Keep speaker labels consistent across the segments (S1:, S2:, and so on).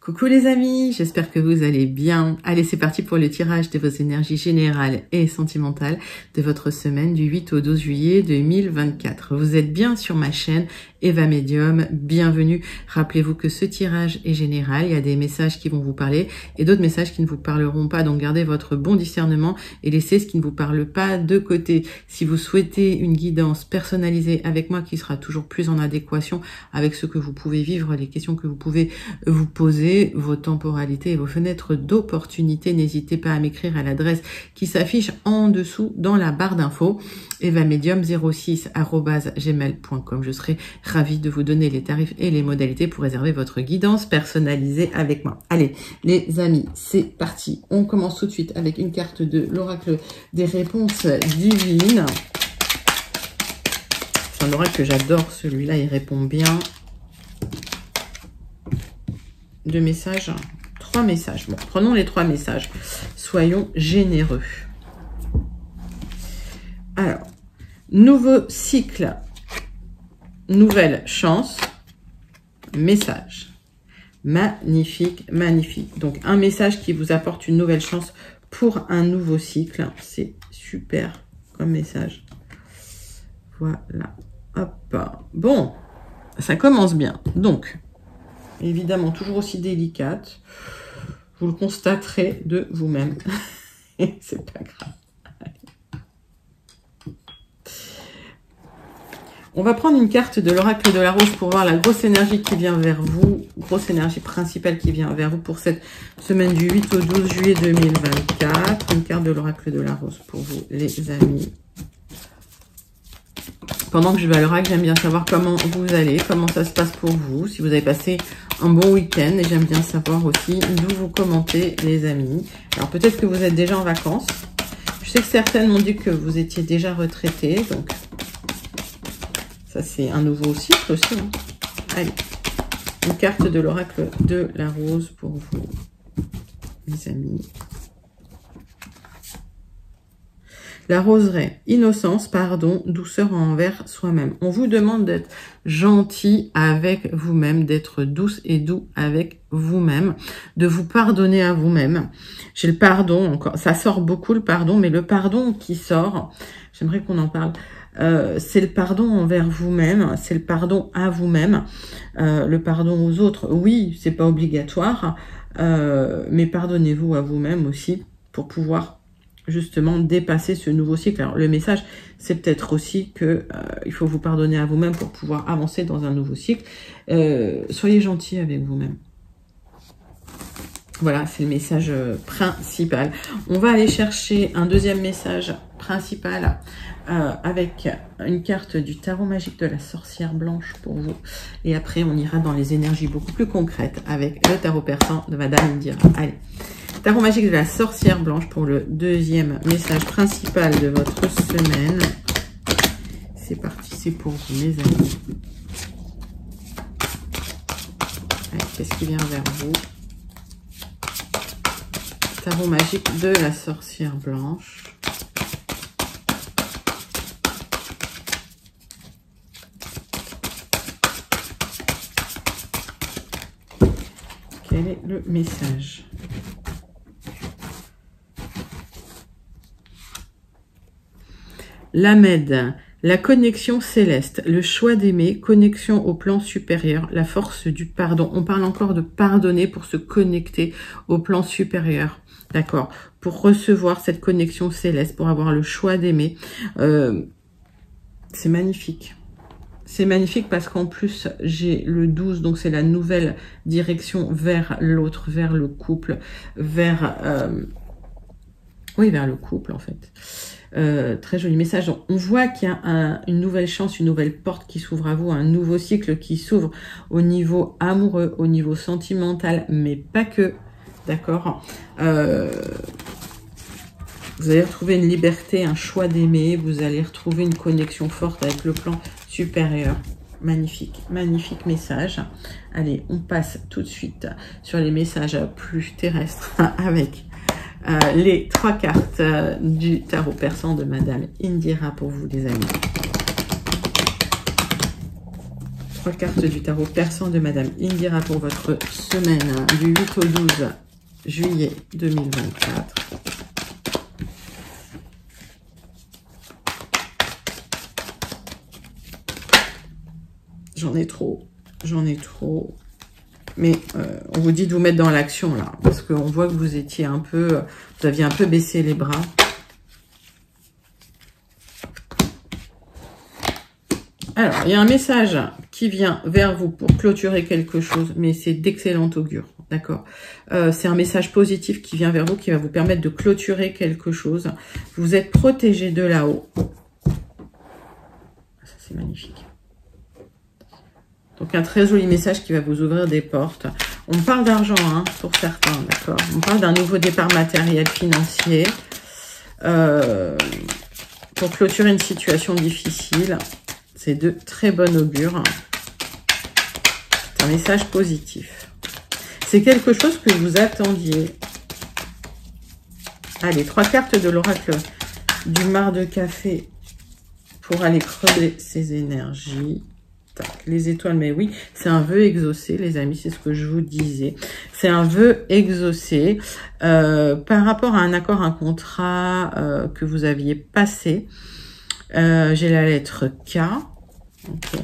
S1: Coucou les amis, j'espère que vous allez bien. Allez, c'est parti pour le tirage de vos énergies générales et sentimentales de votre semaine du 8 au 12 juillet 2024. Vous êtes bien sur ma chaîne Eva Medium, bienvenue. Rappelez-vous que ce tirage est général, il y a des messages qui vont vous parler et d'autres messages qui ne vous parleront pas, donc gardez votre bon discernement et laissez ce qui ne vous parle pas de côté. Si vous souhaitez une guidance personnalisée avec moi qui sera toujours plus en adéquation avec ce que vous pouvez vivre, les questions que vous pouvez vous poser, vos temporalités et vos fenêtres d'opportunité, n'hésitez pas à m'écrire à l'adresse qui s'affiche en dessous dans la barre d'infos, evamedium06@gmail.com. Je serai ravie de vous donner les tarifs et les modalités pour réserver votre guidance personnalisée avec moi. Allez, les amis, c'est parti. On commence tout de suite avec une carte de l'oracle des réponses divines. C'est un oracle que j'adore, celui-là, il répond bien. Deux messages, 3 messages. Bon, prenons les 3 messages. Soyons généreux. Alors, nouveau cycle, nouvelle chance, message. Magnifique, magnifique. Donc, un message qui vous apporte une nouvelle chance pour un nouveau cycle. C'est super comme message. Voilà. Hop. Bon, ça commence bien. Donc, évidemment, toujours aussi délicate. Vous le constaterez de vous-même. C'est pas grave. On va prendre une carte de l'oracle de la rose pour voir la grosse énergie qui vient vers vous. Grosse énergie principale qui vient vers vous pour cette semaine du 8 au 12 juillet 2024. Une carte de l'oracle de la rose pour vous, les amis. Pendant que je vais à l'oracle, j'aime bien savoir comment vous allez, comment ça se passe pour vous, si vous avez passé un bon week-end. Et j'aime bien savoir aussi d'où vous commentez, les amis. Alors peut-être que vous êtes déjà en vacances. Je sais que certaines m'ont dit que vous étiez déjà retraités. Donc ça, c'est un nouveau cycle aussi. Hein. Allez, une carte de l'oracle de la rose pour vous, les amis. La roseraie, innocence, pardon, douceur envers soi-même. On vous demande d'être gentil avec vous-même, d'être douce et doux avec vous-même, de vous pardonner à vous-même. J'ai le pardon, encore, ça sort beaucoup le pardon, mais le pardon qui sort, j'aimerais qu'on en parle, c'est le pardon envers vous-même, c'est le pardon à vous-même, le pardon aux autres. Oui, c'est pas obligatoire, mais pardonnez-vous à vous-même aussi pour pouvoir justement dépasser ce nouveau cycle. Alors le message, c'est peut-être aussi que il faut vous pardonner à vous-même pour pouvoir avancer dans un nouveau cycle. Soyez gentil avec vous-même. Voilà, c'est le message principal. On va aller chercher un deuxième message principal avec une carte du tarot magique de la sorcière blanche pour vous. Et après, on ira dans les énergies beaucoup plus concrètes avec le tarot persan de Madame Indira. Allez. Tarot magique de la sorcière blanche pour le deuxième message principal de votre semaine. C'est parti, c'est pour vous, mes amis. Qu'est-ce qui vient vers vous? Tarot magique de la sorcière blanche. Quel est le message? L'Ahmed, la connexion céleste, le choix d'aimer, connexion au plan supérieur, la force du pardon. On parle encore de pardonner pour se connecter au plan supérieur. D'accord? Pour recevoir cette connexion céleste, pour avoir le choix d'aimer. C'est magnifique. C'est magnifique parce qu'en plus, j'ai le 12, donc c'est la nouvelle direction vers l'autre, vers le couple, vers... oui, vers le couple en fait. Très joli message. Donc, on voit qu'il y a une nouvelle chance, une nouvelle porte qui s'ouvre à vous, un nouveau cycle qui s'ouvre au niveau amoureux, au niveau sentimental, mais pas que. D'accord. Vous allez retrouver une liberté, un choix d'aimer. Vous allez retrouver une connexion forte avec le plan supérieur. Magnifique, magnifique message. Allez, on passe tout de suite sur les messages plus terrestres avec les 3 cartes du tarot persan de Madame Indira pour vous, les amis. 3 cartes du tarot persan de Madame Indira pour votre semaine du 8 au 12 juillet 2024. J'en ai trop. Mais on vous dit de vous mettre dans l'action là, parce qu'on voit que vous étiez un peu, vous aviez un peu baissé les bras. Alors, il y a un message qui vient vers vous pour clôturer quelque chose, mais c'est d'excellent augure, d'accord? C'est un message positif qui vient vers vous, qui va vous permettre de clôturer quelque chose. Vous êtes protégé de là-haut. Ça, c'est magnifique. Donc, un très joli message qui va vous ouvrir des portes. On parle d'argent, hein, pour certains, d'accord? On parle d'un nouveau départ matériel, financier, pour clôturer une situation difficile. C'est de très bon augure. C'est un message positif. C'est quelque chose que vous attendiez. Allez, 3 cartes de l'oracle du mar de café pour aller creuser ses énergies. Tac, les étoiles, mais oui, c'est un vœu exaucé, les amis, c'est ce que je vous disais. C'est un vœu exaucé par rapport à un accord, un contrat que vous aviez passé. J'ai la lettre K. Okay.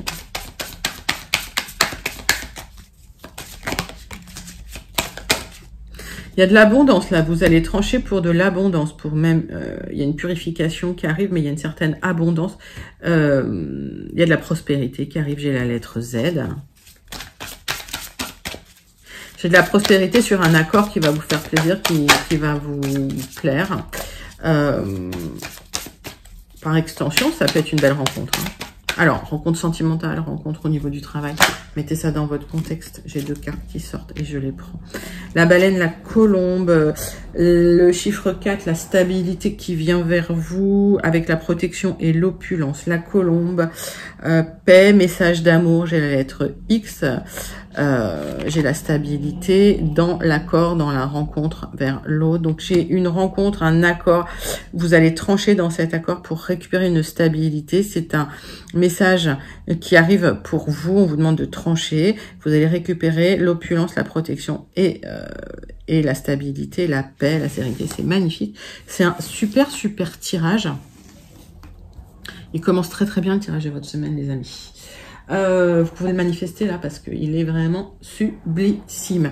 S1: Il y a de l'abondance là, vous allez trancher pour de l'abondance, pour même, il y a une purification qui arrive, mais il y a une certaine abondance. Il y a de la prospérité qui arrive, j'ai la lettre Z. J'ai de la prospérité sur un accord qui va vous faire plaisir, qui va vous plaire. Par extension, ça peut être une belle rencontre. Hein. Alors, rencontre sentimentale, rencontre au niveau du travail. Mettez ça dans votre contexte. J'ai 2 cartes qui sortent et je les prends. La baleine, la colombe, le chiffre 4, la stabilité qui vient vers vous avec la protection et l'opulence. La colombe, paix, message d'amour, j'ai la lettre X. J'ai la stabilité dans l'accord, dans la rencontre vers l'autre. Donc j'ai une rencontre, un accord. Vous allez trancher dans cet accord pour récupérer une stabilité. C'est un message qui arrive pour vous. On vous demande de trancher. Vous allez récupérer l'opulence, la protection et la stabilité, la paix, la sérénité. C'est magnifique. C'est un super tirage. Il commence très bien le tirage de votre semaine, les amis. Vous pouvez le manifester là parce qu'il est vraiment sublissime.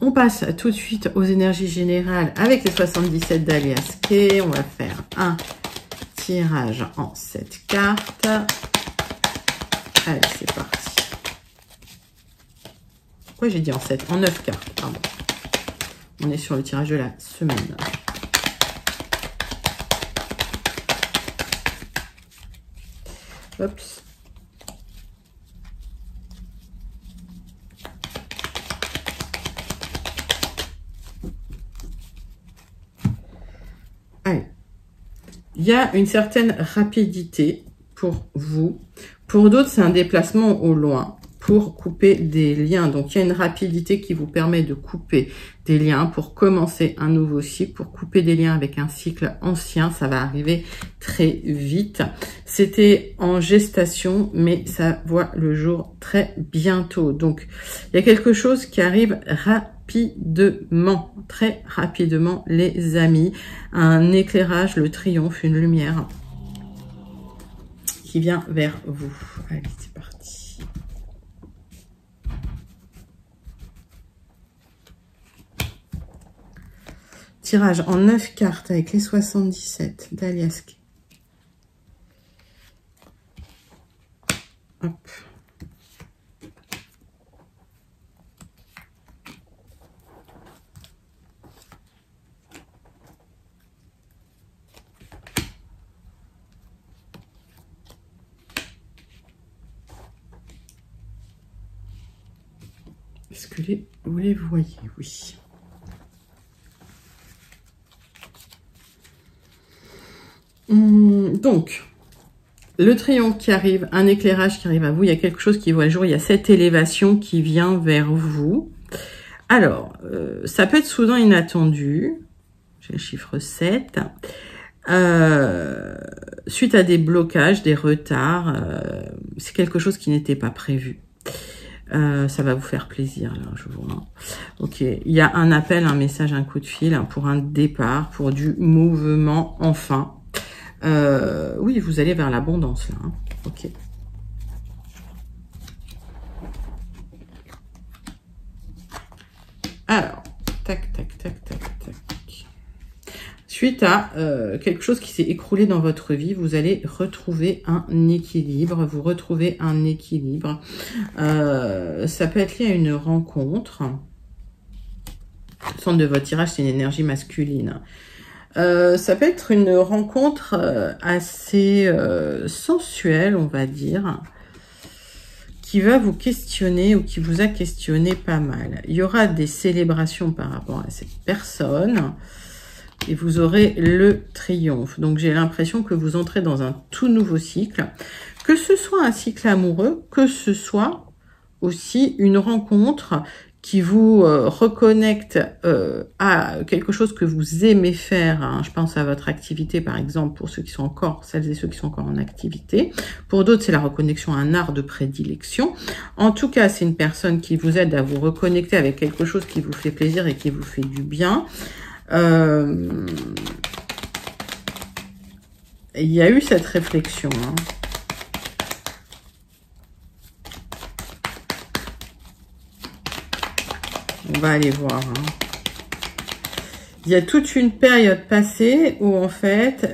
S1: On passe tout de suite aux énergies générales avec les 77 d'Alias Kay. On va faire un tirage en 7 cartes. Allez, c'est parti. Pourquoi j'ai dit en 7? En 9 cartes, pardon. On est sur le tirage de la semaine. Hop. Allez. Il y a une certaine rapidité pour vous. Pour d'autres, c'est un déplacement au loin pour couper des liens. Donc, il y a une rapidité qui vous permet de couper des liens pour commencer un nouveau cycle, pour couper des liens avec un cycle ancien. Ça va arriver très vite. C'était en gestation, mais ça voit le jour très bientôt. Donc, il y a quelque chose qui arrive rapidement, très rapidement, les amis. Un éclairage, le triomphe, une lumière qui vient vers vous. Allez, c'est parti. Tirage en 9 cartes avec les 77 d'Alias Kay. Hop. Est-ce que vous les voyez? Oui. Donc, le triomphe qui arrive, un éclairage qui arrive à vous, il y a quelque chose qui voit le jour, il y a cette élévation qui vient vers vous. Alors, ça peut être soudain inattendu, j'ai le chiffre 7, suite à des blocages, des retards, c'est quelque chose qui n'était pas prévu. Ça va vous faire plaisir, là, je vois. Ok, il y a un appel, un message, un coup de fil pour un départ, pour du mouvement, enfin. Oui, vous allez vers l'abondance, là. Hein. Ok. Alors, tac, tac, tac, tac, tac. Suite à quelque chose qui s'est écroulé dans votre vie, vous allez retrouver un équilibre. Vous retrouvez un équilibre. Ça peut être lié à une rencontre. Le centre de votre tirage, c'est une énergie masculine. Ça peut être une rencontre assez sensuelle, on va dire, qui va vous questionner ou qui vous a questionné pas mal. Il y aura des célébrations par rapport à cette personne et vous aurez le triomphe. Donc j'ai l'impression que vous entrez dans un tout nouveau cycle, que ce soit un cycle amoureux, que ce soit aussi une rencontre qui vous reconnecte à quelque chose que vous aimez faire. Hein. Je pense à votre activité, par exemple, pour ceux qui sont encore, celles et ceux qui sont encore en activité. Pour d'autres, c'est la reconnexion à un art de prédilection. En tout cas, c'est une personne qui vous aide à vous reconnecter avec quelque chose qui vous fait plaisir et qui vous fait du bien. Il y a eu cette réflexion. Hein. On va aller voir. Hein. Il y a toute une période passée où, en fait,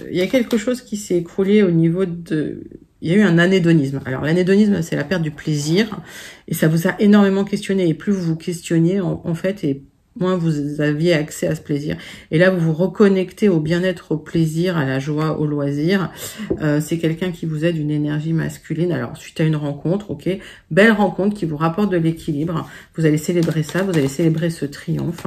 S1: il y a quelque chose qui s'est écroulé au niveau de... Il y a eu un anédonisme. Alors, l'anédonisme, c'est la perte du plaisir. Et ça vous a énormément questionné. Et plus vous vous questionniez, en fait, et moins vous aviez accès à ce plaisir. Et là, vous vous reconnectez au bien-être, au plaisir, à la joie, au loisir. C'est quelqu'un qui vous aide, une énergie masculine. Alors, suite à une rencontre, ok, belle rencontre qui vous rapporte de l'équilibre. Vous allez célébrer ça, vous allez célébrer ce triomphe.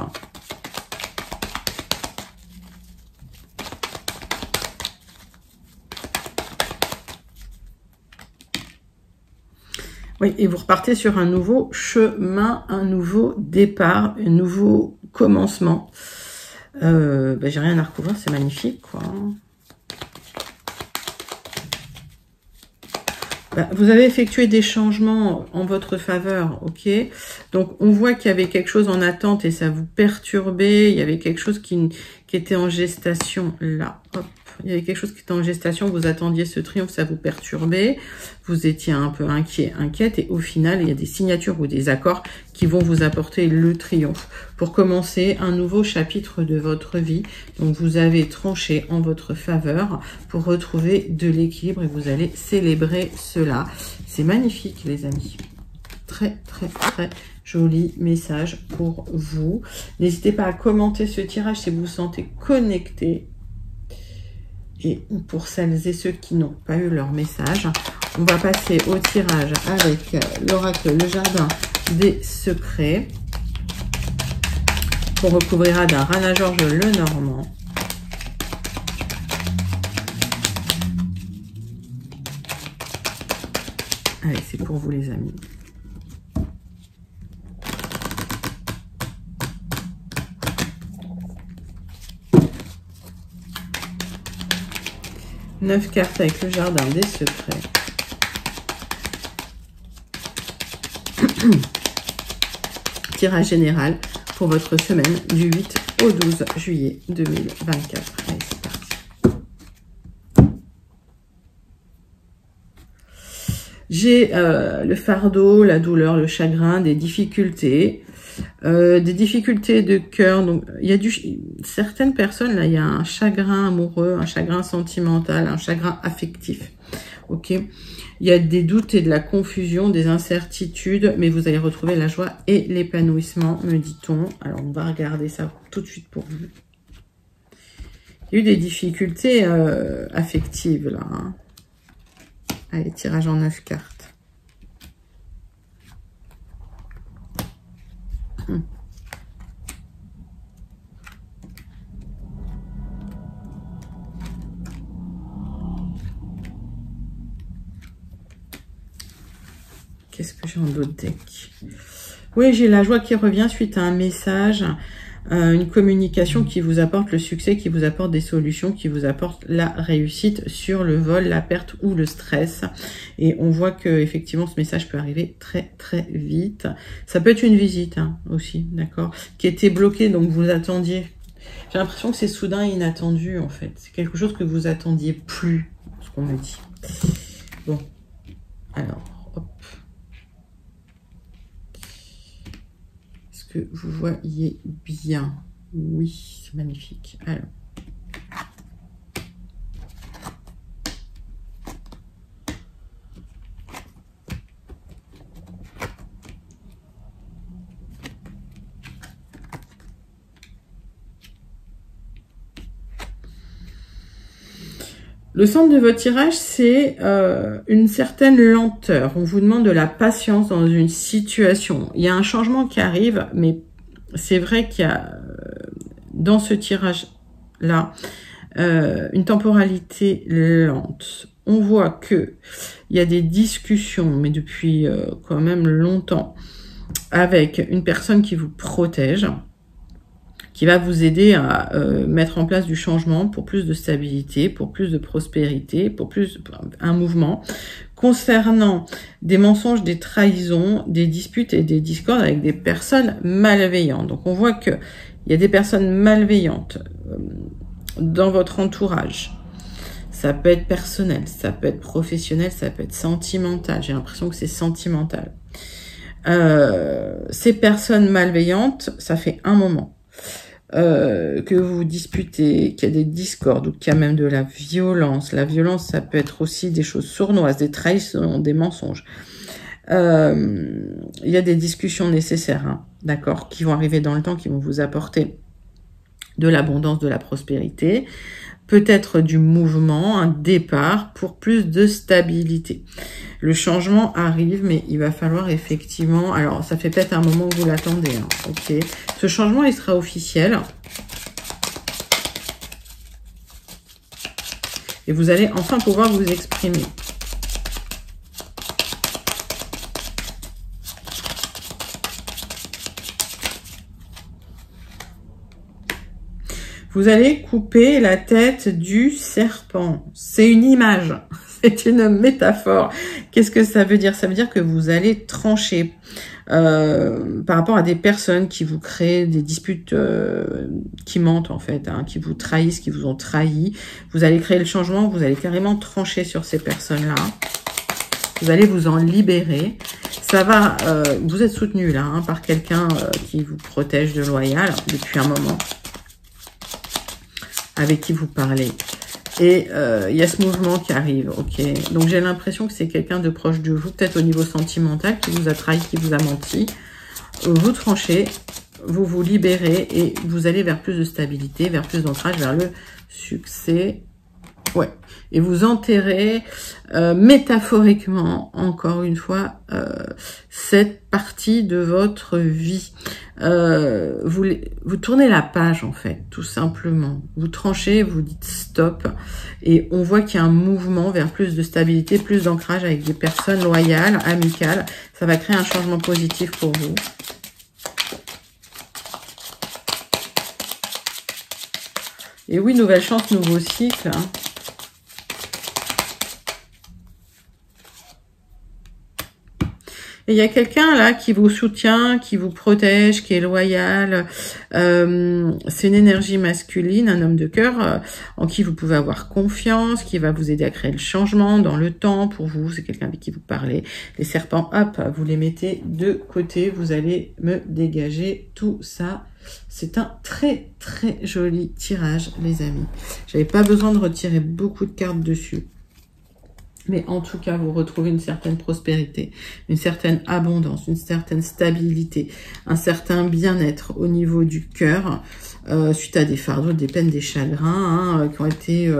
S1: Oui, et vous repartez sur un nouveau chemin, un nouveau départ, un nouveau commencement. J'ai rien à recouvrir, c'est magnifique, quoi. Vous avez effectué des changements en votre faveur, ok? Donc, on voit qu'il y avait quelque chose en attente et ça vous perturbait. Il y avait quelque chose qui était en gestation, là, hop. Il y avait quelque chose qui était en gestation, vous attendiez ce triomphe, ça vous perturbait. Vous étiez un peu inquiète. Et au final, il y a des signatures ou des accords qui vont vous apporter le triomphe. Pour commencer un nouveau chapitre de votre vie. Donc, vous avez tranché en votre faveur pour retrouver de l'équilibre et vous allez célébrer cela. C'est magnifique, les amis. Très, très, très joli message pour vous. N'hésitez pas à commenter ce tirage si vous vous sentez connecté. Et pour celles et ceux qui n'ont pas eu leur message, on va passer au tirage avec l'oracle Le Jardin des Secrets, qu'on recouvrira d'un Rana George Lenormand. Allez, c'est pour vous les amis. Neuf cartes avec le Jardin des Secrets. Tirage général pour votre semaine du 8 au 12 juillet 2024. Allez, c'est parti. J'ai le fardeau, la douleur, le chagrin, des difficultés de cœur. Donc, il y a certaines personnes, là, il y a un chagrin amoureux, un chagrin sentimental, un chagrin affectif. Ok, il y a des doutes et de la confusion, des incertitudes, mais vous allez retrouver la joie et l'épanouissement, me dit-on. Alors, on va regarder ça tout de suite pour vous. Il y a eu des difficultés affectives, là. Hein. Allez, tirage en 9 cartes. Qu'est-ce que j'ai en d'autres decks? Oui, j'ai la joie qui revient suite à un message. une communication qui vous apporte le succès, qui vous apporte des solutions, qui vous apporte la réussite sur le vol, la perte ou le stress. Et on voit que effectivement ce message peut arriver très très vite. Ça peut être une visite hein, aussi, d'accord, qui était bloquée, donc vous attendiez. J'ai l'impression que c'est soudain et inattendu en fait. C'est quelque chose que vous attendiez plus, ce qu'on me dit. Bon, alors, hop. Est-ce que vous voyez bien? Oui, c'est magnifique. Alors. Le centre de votre tirage, c'est une certaine lenteur. On vous demande de la patience dans une situation. Il y a un changement qui arrive, mais c'est vrai qu'il y a dans ce tirage-là une temporalité lente. On voit que il y a des discussions, mais depuis quand même longtemps, avec une personne qui vous protège, qui va vous aider à mettre en place du changement pour plus de stabilité, pour plus de prospérité, pour plus un mouvement. Concernant des mensonges, des trahisons, des disputes et des discordes avec des personnes malveillantes. Donc on voit que il y a des personnes malveillantes dans votre entourage. Ça peut être personnel, ça peut être professionnel, ça peut être sentimental. J'ai l'impression que c'est sentimental. Ces personnes malveillantes, ça fait un moment que vous vous disputez, qu'il y a des discordes ou qu'il y a même de la violence. La violence, ça peut être aussi des choses sournoises, des trahisons, des mensonges. Il y a des discussions nécessaires, hein, d'accord, qui vont arriver dans le temps, qui vont vous apporter de l'abondance, de la prospérité, peut-être du mouvement, un départ pour plus de stabilité. Le changement arrive, mais il va falloir effectivement... Alors, ça fait peut-être un moment que vous l'attendez. Hein, ok. Ce changement, il sera officiel. Et vous allez enfin pouvoir vous exprimer. Vous allez couper la tête du serpent. C'est une image, c'est une métaphore. Qu'est-ce que ça veut dire? Ça veut dire que vous allez trancher par rapport à des personnes qui vous créent des disputes qui mentent en fait, hein, qui vous trahissent, qui vous ont trahi. Vous allez créer le changement, vous allez carrément trancher sur ces personnes-là. Vous allez vous en libérer. Ça va, vous êtes soutenu là hein, par quelqu'un qui vous protège de loyal depuis un moment, avec qui vous parlez. Et il y a ce mouvement qui arrive, ok. Donc j'ai l'impression que c'est quelqu'un de proche de vous, peut-être au niveau sentimental, qui vous a trahi, qui vous a menti. Vous tranchez, vous vous libérez et vous allez vers plus de stabilité, vers plus d'ancrage, vers le succès. Ouais. Et vous enterrez métaphoriquement, encore une fois, cette partie de votre vie. Vous tournez la page, en fait, tout simplement. Vous tranchez, vous dites stop. Et on voit qu'il y a un mouvement vers plus de stabilité, plus d'ancrage avec des personnes loyales, amicales. Ça va créer un changement positif pour vous. Et oui, nouvelle chance, nouveau cycle, hein. Et il y a quelqu'un là qui vous soutient, qui vous protège, qui est loyal. C'est une énergie masculine, un homme de cœur en qui vous pouvez avoir confiance, qui va vous aider à créer le changement dans le temps pour vous. C'est quelqu'un avec qui vous parlez. Les serpents, hop, vous les mettez de côté. Vous allez me dégager tout ça. C'est un très très joli tirage, les amis. J'avais pas besoin de retirer beaucoup de cartes dessus. Mais en tout cas, vous retrouvez une certaine prospérité, une certaine abondance, une certaine stabilité, un certain bien-être au niveau du cœur, suite à des fardeaux, des peines, des chagrins, hein, qui ont été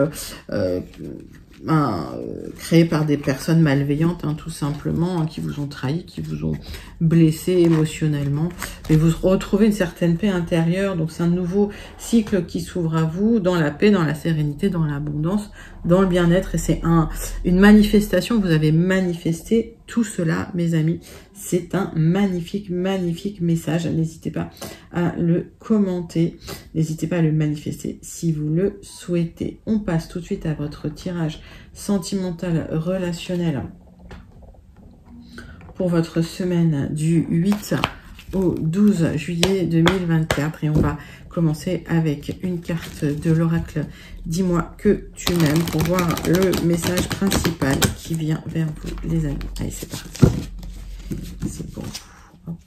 S1: créés par des personnes malveillantes, hein, tout simplement, hein, qui vous ont trahi, qui vous ont blessé émotionnellement. Mais vous retrouvez une certaine paix intérieure, donc c'est un nouveau cycle qui s'ouvre à vous, dans la paix, dans la sérénité, dans l'abondance, dans le bien-être. Et c'est une manifestation, vous avez manifesté tout cela, mes amis. C'est un magnifique, magnifique message. N'hésitez pas à le commenter. N'hésitez pas à le manifester si vous le souhaitez. On passe tout de suite à votre tirage sentimental relationnel pour votre semaine du 8 au 12 juillet 2024. Et on va commencer avec une carte de l'oracle Dis-moi que tu m'aimes pour voir le message principal qui vient vers vous, les amis. Allez, c'est parti. C'est pour vous. Hop.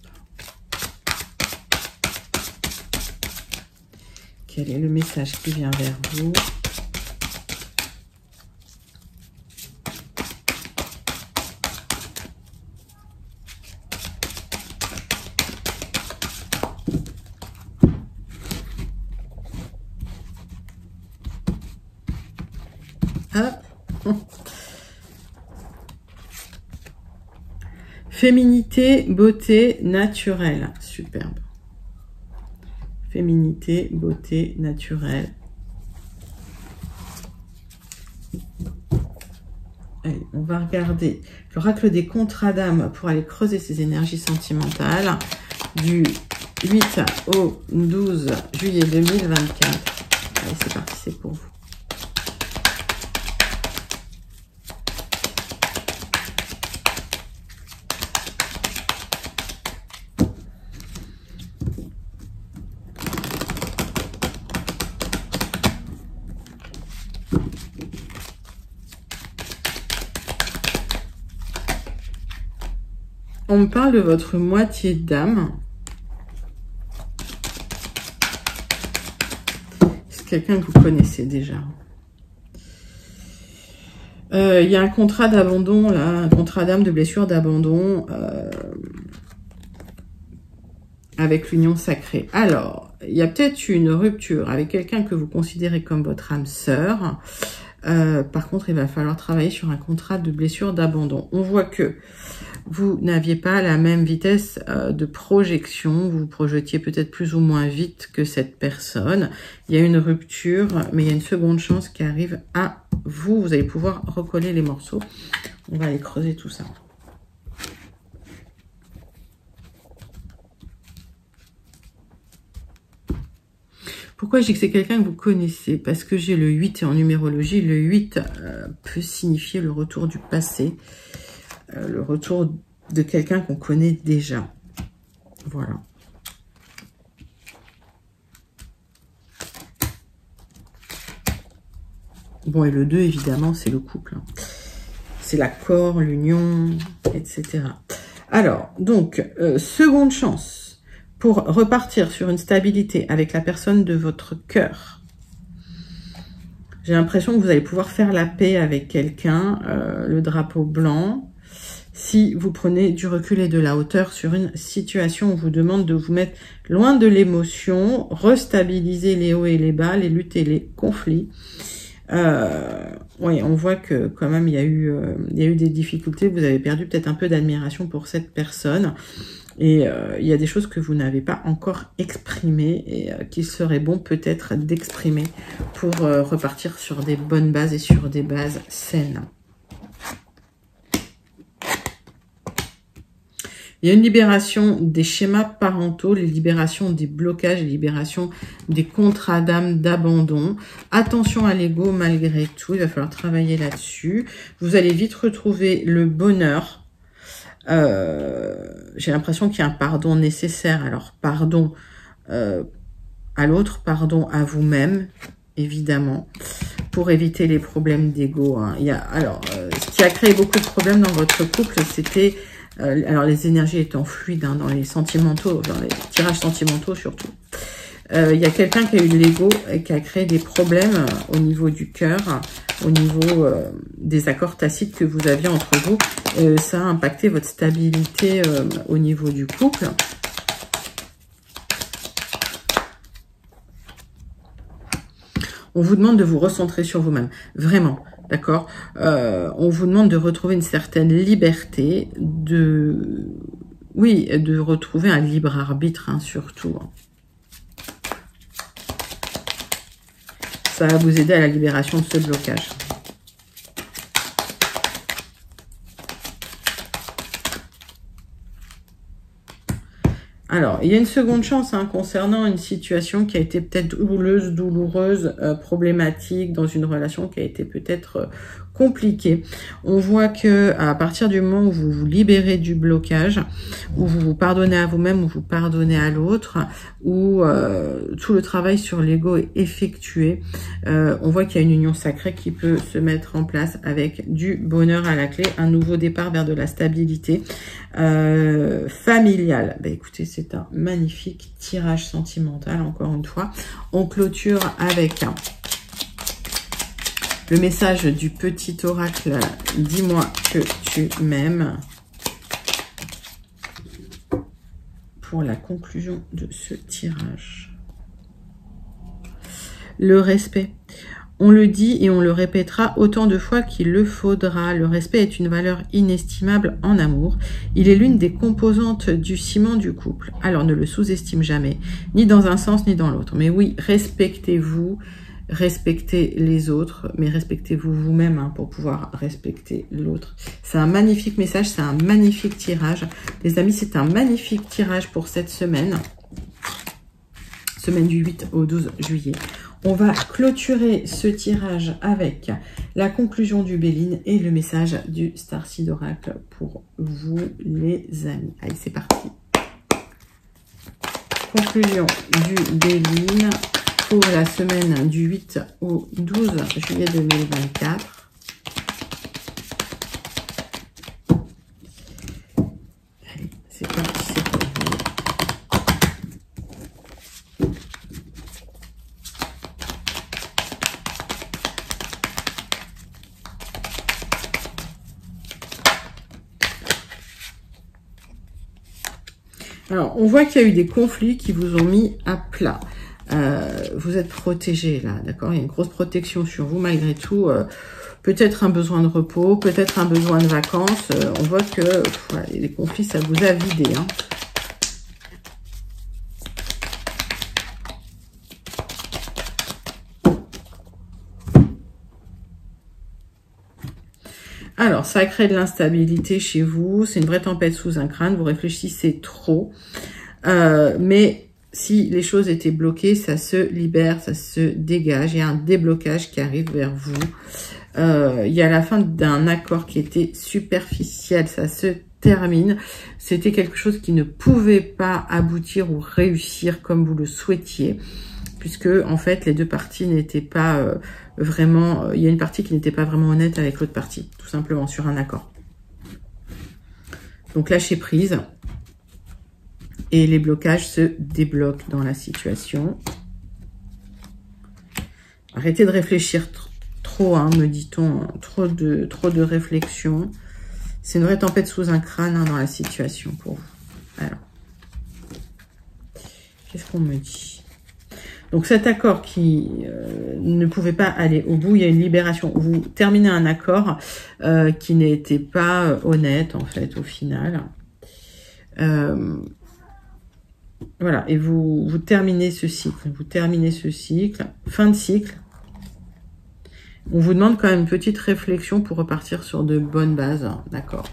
S1: Quel est le message qui vient vers vous? Féminité, beauté naturelle. Superbe. Féminité, beauté naturelle. Allez, on va regarder l'oracle des contrats d'âme pour aller creuser ses énergies sentimentales du 8 au 12 juillet 2024. Allez, c'est parti, c'est pour vous. On me parle de votre moitié d'âme. C'est quelqu'un que vous connaissez déjà. Il y a un contrat d'abandon, là, un contrat d'âme, de blessure, d'abandon avec l'union sacrée. Alors, il y a peut-être une rupture avec quelqu'un que vous considérez comme votre âme sœur. Par contre, il va falloir travailler sur un contrat de blessure, d'abandon. On voit que vous n'aviez pas la même vitesse de projection, vous vous projetiez peut-être plus ou moins vite que cette personne. Il y a une rupture, mais il y a une seconde chance qui arrive à vous. Vous allez pouvoir recoller les morceaux. On va aller creuser tout ça. Pourquoi je dis que c'est quelqu'un que vous connaissez? Parce que j'ai le 8 et en numérologie, le 8 peut signifier le retour du passé. Le retour de quelqu'un qu'on connaît déjà. Voilà. Bon, et le 2, évidemment, c'est le couple. Hein. C'est l'accord, l'union, etc. Alors, donc, seconde chance pour repartir sur une stabilité avec la personne de votre cœur. J'ai l'impression que vous allez pouvoir faire la paix avec quelqu'un, le drapeau blanc. Si vous prenez du recul et de la hauteur sur une situation, on vous demande de vous mettre loin de l'émotion, restabiliser les hauts et les bas, les luttes et les conflits. Oui, on voit que quand même il y a eu des difficultés. Vous avez perdu peut-être un peu d'admiration pour cette personne. Et il y a des choses que vous n'avez pas encore exprimées et qu'il serait bon peut-être d'exprimer pour repartir sur des bonnes bases et sur des bases saines. Il y a une libération des schémas parentaux, les libérations des blocages, les libérations des contrats d'âme, d'abandon. Attention à l'ego malgré tout, il va falloir travailler là-dessus. Vous allez vite retrouver le bonheur. J'ai l'impression qu'il y a un pardon nécessaire. Alors, pardon à l'autre, pardon à vous-même, évidemment, pour éviter les problèmes d'ego. Hein. Ce qui a créé beaucoup de problèmes dans votre couple, c'était... alors, les énergies étant fluides hein, dans les sentimentaux, dans les tirages sentimentaux surtout. Il y a quelqu'un qui a eu de l'ego et qui a créé des problèmes au niveau du cœur, au niveau des accords tacites que vous aviez entre vous. Ça a impacté votre stabilité au niveau du couple. On vous demande de vous recentrer sur vous-même, vraiment. D'accord, on vous demande de retrouver une certaine liberté, de retrouver un libre arbitre, hein, surtout. Ça va vous aider à la libération de ce blocage. Alors, il y a une seconde chance hein, concernant une situation qui a été peut-être douloureuse, problématique, dans une relation qui a été peut-être compliquée. On voit que à partir du moment où vous vous libérez du blocage, où vous vous pardonnez à vous-même, où vous pardonnez à l'autre, où tout le travail sur l'ego est effectué, on voit qu'il y a une union sacrée qui peut se mettre en place avec du bonheur à la clé, un nouveau départ vers de la stabilité familiale. Ben, écoutez, c'est un magnifique tirage sentimental, encore une fois. On clôture avec le message du petit oracle. Dis-moi que tu m'aimes. Pour la conclusion de ce tirage. Le respect. On le dit et on le répétera autant de fois qu'il le faudra. Le respect est une valeur inestimable en amour. Il est l'une des composantes du ciment du couple. Alors ne le sous-estime jamais, ni dans un sens ni dans l'autre. Mais oui, respectez-vous, respectez les autres, mais respectez-vous vous-même hein, pour pouvoir respecter l'autre. C'est un magnifique message, c'est un magnifique tirage. Les amis, c'est un magnifique tirage pour cette semaine. Semaine du 8 au 12 juillet. On va clôturer ce tirage avec la conclusion du Béline et le message du Starseed Oracle pour vous, les amis. Allez, c'est parti. Conclusion du Béline pour la semaine du 8 au 12 juillet 2024. Allez, c'est parti, c'est pour vous. Alors, on voit qu'il y a eu des conflits qui vous ont mis à plat. Vous êtes protégé là, d'accord? Il y a une grosse protection sur vous malgré tout. Peut-être un besoin de repos, peut-être un besoin de vacances. On voit que voilà, les conflits, ça vous a vidé. Hein. Alors, ça crée de l'instabilité chez vous. C'est une vraie tempête sous un crâne. Vous réfléchissez trop. Mais si les choses étaient bloquées, ça se libère, ça se dégage. Il y a un déblocage qui arrive vers vous. Il y a la fin d'un accord qui était superficiel. Ça se termine. C'était quelque chose qui ne pouvait pas aboutir ou réussir comme vous le souhaitiez. Puisque, en fait, les deux parties n'étaient pas vraiment... il y a une partie qui n'était pas vraiment honnête avec l'autre partie, tout simplement, sur un accord. Donc, lâchez prise. Et les blocages se débloquent dans la situation. Arrêtez de réfléchir trop, hein, me dit-on. Trop de réflexion. C'est une vraie tempête sous un crâne hein, dans la situation pour vous. Alors, qu'est-ce qu'on me dit ? Donc cet accord qui ne pouvait pas aller au bout, il y a une libération. Vous terminez un accord qui n'était pas honnête en fait au final. Voilà, et vous terminez ce cycle. Vous terminez ce cycle. Fin de cycle. On vous demande quand même une petite réflexion pour repartir sur de bonnes bases. D'accord.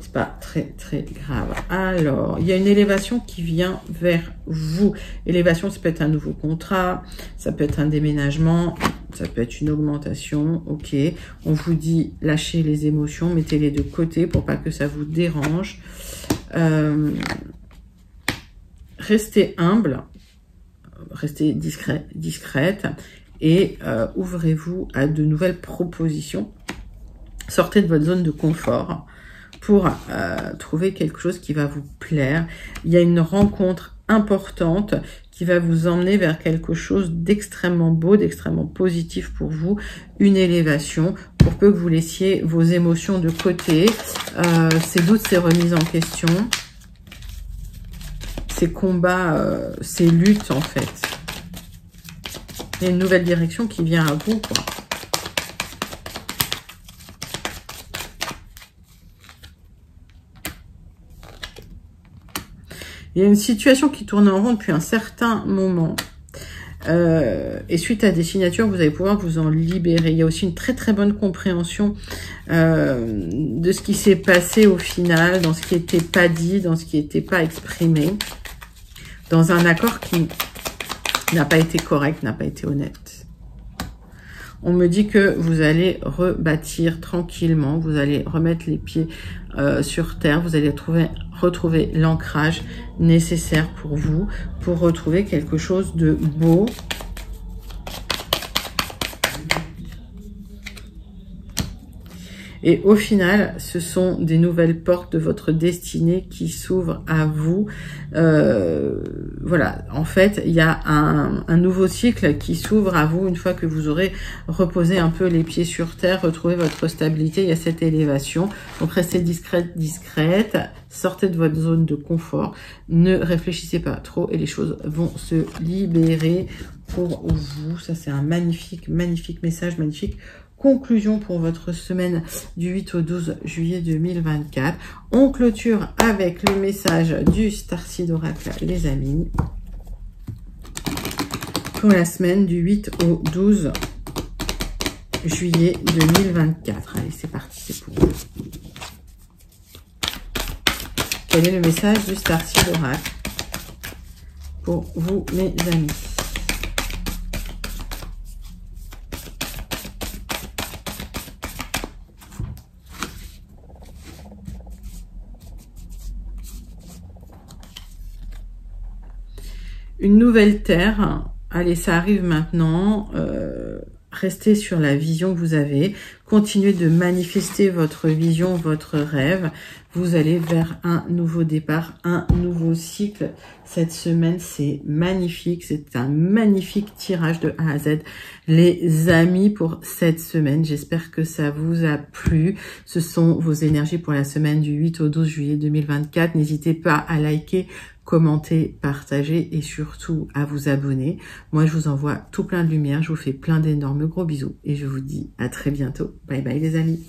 S1: C'est pas très grave. Alors, il y a une élévation qui vient vers vous. Élévation, ça peut être un nouveau contrat, ça peut être un déménagement, ça peut être une augmentation. Ok. On vous dit lâchez les émotions, mettez-les de côté pour pas que ça vous dérange. Restez humble, restez discrète. Et ouvrez-vous à de nouvelles propositions. Sortez de votre zone de confort pour trouver quelque chose qui va vous plaire. Il y a une rencontre importante qui va vous emmener vers quelque chose d'extrêmement beau, d'extrêmement positif pour vous. Une élévation pour peu que vous laissiez vos émotions de côté. Ces doutes, ces remises en question, ces combats, ces luttes en fait. Il y a une nouvelle direction qui vient à vous, quoi. Il y a une situation qui tourne en rond depuis un certain moment. Et suite à des signatures, vous allez pouvoir vous en libérer. Il y a aussi une très bonne compréhension de ce qui s'est passé au final, dans ce qui n'était pas dit, dans ce qui n'était pas exprimé. dans un accord qui n'a pas été correct, n'a pas été honnête. On me dit que vous allez rebâtir tranquillement, vous allez remettre les pieds sur terre, vous allez retrouver l'ancrage nécessaire pour vous, pour retrouver quelque chose de beau. Et au final, ce sont des nouvelles portes de votre destinée qui s'ouvrent à vous. Voilà, en fait, il y a un nouveau cycle qui s'ouvre à vous une fois que vous aurez reposé un peu les pieds sur terre, retrouvé votre stabilité. Il y a cette élévation. Donc, restez discrète, sortez de votre zone de confort. Ne réfléchissez pas trop et les choses vont se libérer pour vous. Ça, c'est un magnifique, magnifique message, magnifique conclusion pour votre semaine du 8 au 12 juillet 2024. On clôture avec le message du Starseed Oracle, les amis, pour la semaine du 8 au 12 juillet 2024. Allez, c'est parti, c'est pour vous. Quel est le message du Starseed Oracle pour vous, mes amis? Une nouvelle terre, allez, ça arrive maintenant, restez sur la vision que vous avez, continuez de manifester votre vision, votre rêve, vous allez vers un nouveau départ, un nouveau cycle. Cette semaine, c'est magnifique, c'est un magnifique tirage de A à Z. Les amis, pour cette semaine, j'espère que ça vous a plu. Ce sont vos énergies pour la semaine du 8 au 12 juillet 2024. N'hésitez pas à liker, commenter, partager et surtout à vous abonner. Moi, je vous envoie tout plein de lumière. Je vous fais plein d'énormes gros bisous et je vous dis à très bientôt. Bye bye les amis.